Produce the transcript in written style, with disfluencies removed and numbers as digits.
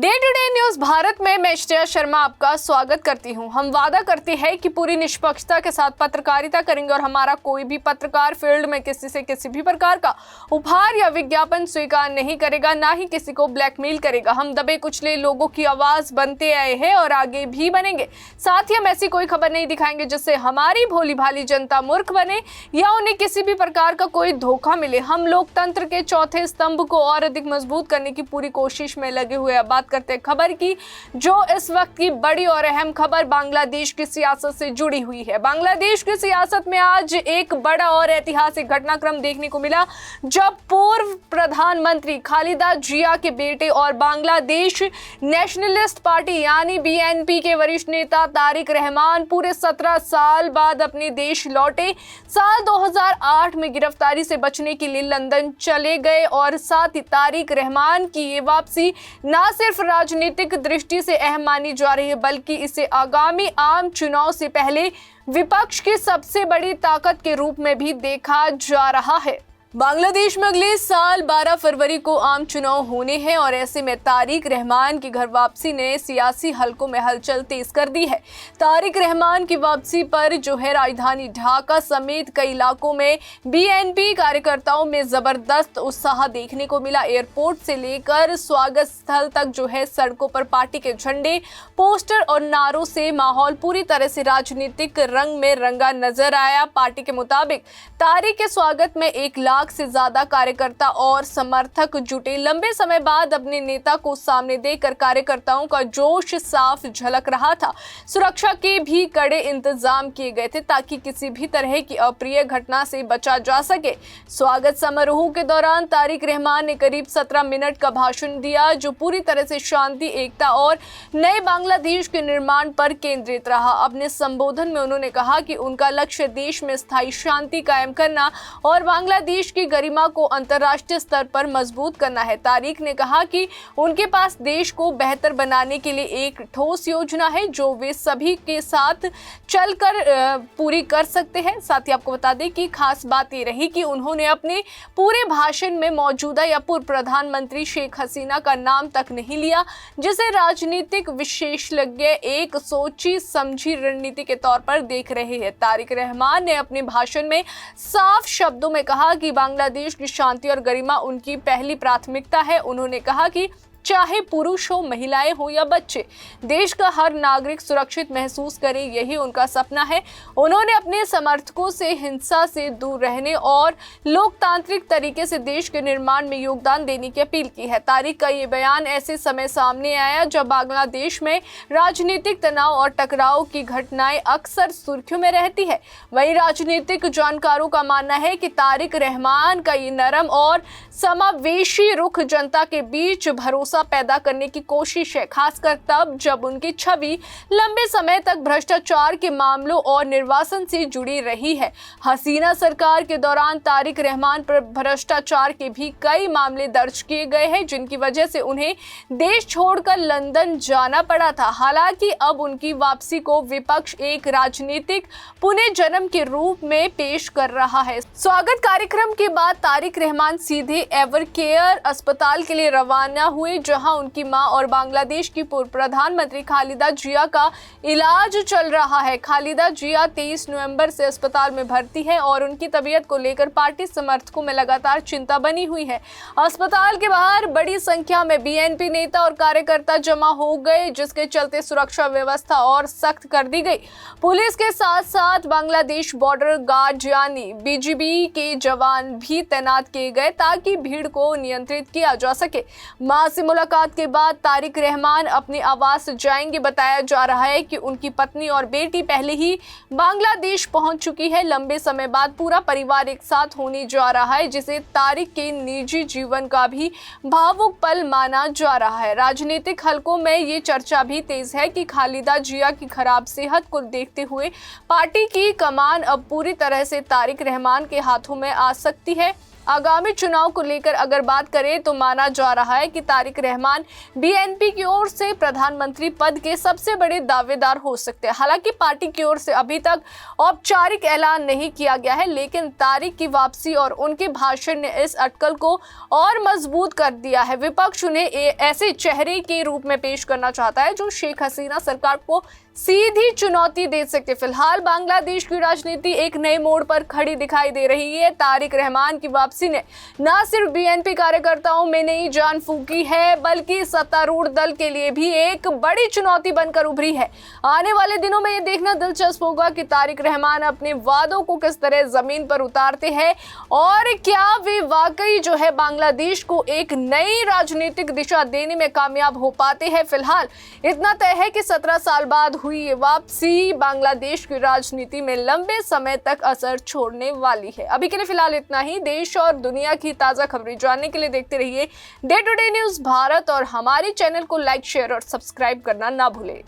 Day to day news Bharat में मैं श्रेया शर्मा आपका स्वागत करती हूं। हम वादा करते हैं कि पूरी निष्पक्षता के साथ पत्रकारिता करेंगे और हमारा कोई भी पत्रकार फील्ड में किसी से किसी भी प्रकार का उपहार या विज्ञापन स्वीकार नहीं करेगा, ना ही किसी को ब्लैकमेल करेगा। हम दबे कुचले लोगों की आवाज बनते आए हैं और आगे भी बनेंगे। साथ ही हम ऐसी कोई खबर नहीं दिखाएंगे जिससे हमारी भोली भाली जनता मूर्ख बने या उन्हें किसी भी प्रकार का कोई धोखा मिले। हम लोकतंत्र के चौथे स्तंभ को और अधिक मजबूत करने की पूरी कोशिश में लगे हुए। बात करते हैं खबर की, जो इस वक्त की बड़ी और अहम खबर बांग्लादेश की सियासत से जुड़ी हुई है। बांग्लादेश की सियासत में आज एक बड़ा और ऐतिहासिक घटनाक्रम देखने को मिला, जब पूर्व प्रधानमंत्री खालिदा जिया के बेटे और बांग्लादेश नेशनलिस्ट पार्टी यानी बीएनपी के वरिष्ठ नेता तारिक रहमान पूरे 17 साल बाद अपने देश लौटे। साल 2008 में गिरफ्तारी से बचने के लिए लंदन चले गए और साथ ही तारिक रहमान की ये वापसी न सिर्फ राजनीतिक दृष्टि से अहम मानी जा रही है, बल्कि इसे आगामी आम चुनाव से पहले विपक्ष की सबसे बड़ी ताकत के रूप में भी देखा जा रहा है। बांग्लादेश में अगले साल 12 फरवरी को आम चुनाव होने हैं और ऐसे में तारिक रहमान की घर वापसी ने सियासी हलकों में हलचल तेज कर दी है। तारिक रहमान की वापसी पर जो है राजधानी ढाका समेत कई इलाकों में बीएनपी कार्यकर्ताओं में जबरदस्त उत्साह देखने को मिला। एयरपोर्ट से लेकर स्वागत स्थल तक जो है सड़कों पर पार्टी के झंडे, पोस्टर और नारों से माहौल पूरी तरह से राजनीतिक रंग में रंगा नजर आया। पार्टी के मुताबिक तारिक के स्वागत में 1 लाख से ज्यादा कार्यकर्ता और समर्थक जुटे। लंबे समय बाद अपने नेता को सामने देखकर कार्यकर्ताओं का जोश साफ झलक रहा था। सुरक्षा के भी कड़े इंतजाम किए गए थे ताकि किसी भी तरह की अप्रिय घटना से बचा जा सके। स्वागत समारोह के दौरान तारिक रहमान ने करीब 17 मिनट का भाषण दिया, जो पूरी तरह से शांति, एकता और नए बांग्लादेश के निर्माण पर केंद्रित रहा। अपने संबोधन में उन्होंने कहा कि उनका लक्ष्य देश में स्थायी शांति कायम करना और बांग्लादेश की गरिमा को अंतर्राष्ट्रीय स्तर पर मजबूत करना है। तारिक ने कहा कि उनके पास देश को बेहतर बनाने के लिए एक ठोस योजना है, जो वे सभी के साथ चलकर पूरी कर सकते हैं। साथ ही आपको बता दें कि खास बात ये रही कि उन्होंने अपने पूरे भाषण में मौजूदा या पूर्व प्रधानमंत्री शेख हसीना का नाम तक नहीं लिया, जिसे राजनीतिक विशेषज्ञ एक सोची समझी रणनीति के तौर पर देख रहे हैं। तारिक रहमान ने अपने भाषण में साफ शब्दों में कहा कि बांग्लादेश की शांति और गरिमा उनकी पहली प्राथमिकता है। उन्होंने कहा कि चाहे पुरुष हो, महिलाएं हो या बच्चे, देश का हर नागरिक सुरक्षित महसूस करे, यही उनका सपना है। उन्होंने अपने समर्थकों से हिंसा से दूर रहने और लोकतांत्रिक तरीके से देश के निर्माण में योगदान देने की अपील की है। तारिक का ये बयान ऐसे समय सामने आया जब बांग्लादेश में राजनीतिक तनाव और टकराव की घटनाएं अक्सर सुर्खियों में रहती है। वहीं राजनीतिक जानकारों का मानना है कि तारिक रहमान का ये नरम और समावेशी रुख जनता के बीच भरोसा पैदा करने की कोशिश है, खासकर तब जब उनकी छवि लंबे समय तक भ्रष्टाचार के मामलों और निर्वासन से जुड़ी रही है। हसीना सरकार के दौरान तारिक रहमान पर भ्रष्टाचार के भी कई मामले दर्ज किए गए हैं, जिनकी वजह से उन्हें देश छोड़कर लंदन जाना पड़ा था। हालांकि अब उनकी वापसी को विपक्ष एक राजनीतिक पुनर्जन्म के रूप में पेश कर रहा है। स्वागत कार्यक्रम के बाद तारिक रहमान सीधे एवरकेयर अस्पताल के लिए रवाना हुए, जहां उनकी मां और बांग्लादेश की पूर्व प्रधानमंत्री खालिदा जिया का इलाज चल रहा है। खालिदा जिया 23 नवंबर से अस्पताल में भर्ती है और उनकी तबीयत को लेकर पार्टी समर्थकों में लगातार चिंता बनी हुई है। अस्पताल के बाहर बड़ी संख्या में बीएनपी नेता और कार्यकर्ता जमा हो गए, जिसके चलते सुरक्षा व्यवस्था और सख्त कर दी गई। पुलिस के साथ साथ बांग्लादेश बॉर्डर गार्ड यानी बीजीबी के जवान भी तैनात किए गए ताकि भीड़ को नियंत्रित किया जा सके। मां से मुलाकात के बाद तारिक रहमान अपने आवास जाएंगे। बताया जा रहा है कि उनकी पत्नी और बेटी पहले ही बांग्लादेश पहुंच चुकी है। लंबे समय बाद पूरा परिवार एक साथ होने जा रहा है, जिसे तारिक के निजी जीवन का भी भावुक पल माना जा रहा है। राजनीतिक हलकों में ये चर्चा भी तेज है कि खालिदा जिया की खराब सेहत को देखते हुए पार्टी की कमान अब पूरी तरह से तारिक रहमान के हाथों में आ सकती है। आगामी चुनाव को लेकर अगर बात करें तो माना जा रहा है कि तारिक रहमान बीएनपी की ओर से प्रधानमंत्री पद के सबसे बड़े दावेदार हो सकते हैं। हालांकि पार्टी की ओर से अभी तक औपचारिक ऐलान नहीं किया गया है, लेकिन तारिक की वापसी और उनके भाषण ने इस अटकल को और मजबूत कर दिया है। विपक्ष उन्हें ऐसे चेहरे के रूप में पेश करना चाहता है जो शेख हसीना सरकार को सीधी चुनौती दे सकते। फिलहाल बांग्लादेश की राजनीति एक नए मोड़ पर खड़ी दिखाई दे रही है। तारिक रहमान की वापसी ने न सिर्फ बीएनपी कार्यकर्ताओं में नई जान फूंकी है, बल्कि सत्तारूढ़ दल के लिए भी एक बड़ी चुनौती बनकर उभरी है। आने वाले दिनों में यह देखना दिलचस्प होगा कि तारिक रहमान अपने वादों को किस तरह जमीन पर उतारते हैं और क्या वे वाकई जो है बांग्लादेश को एक नई राजनीतिक दिशा देने में कामयाब हो पाते हैं। फिलहाल इतना तय है कि 17 साल बाद हुई ये वापसी बांग्लादेश की राजनीति में लंबे समय तक असर छोड़ने वाली है। अभी के लिए फिलहाल इतना ही। देश और दुनिया की ताजा खबरें जानने के लिए देखते रहिए day to day news Bharat और हमारे चैनल को लाइक, शेयर और सब्सक्राइब करना ना भूलें।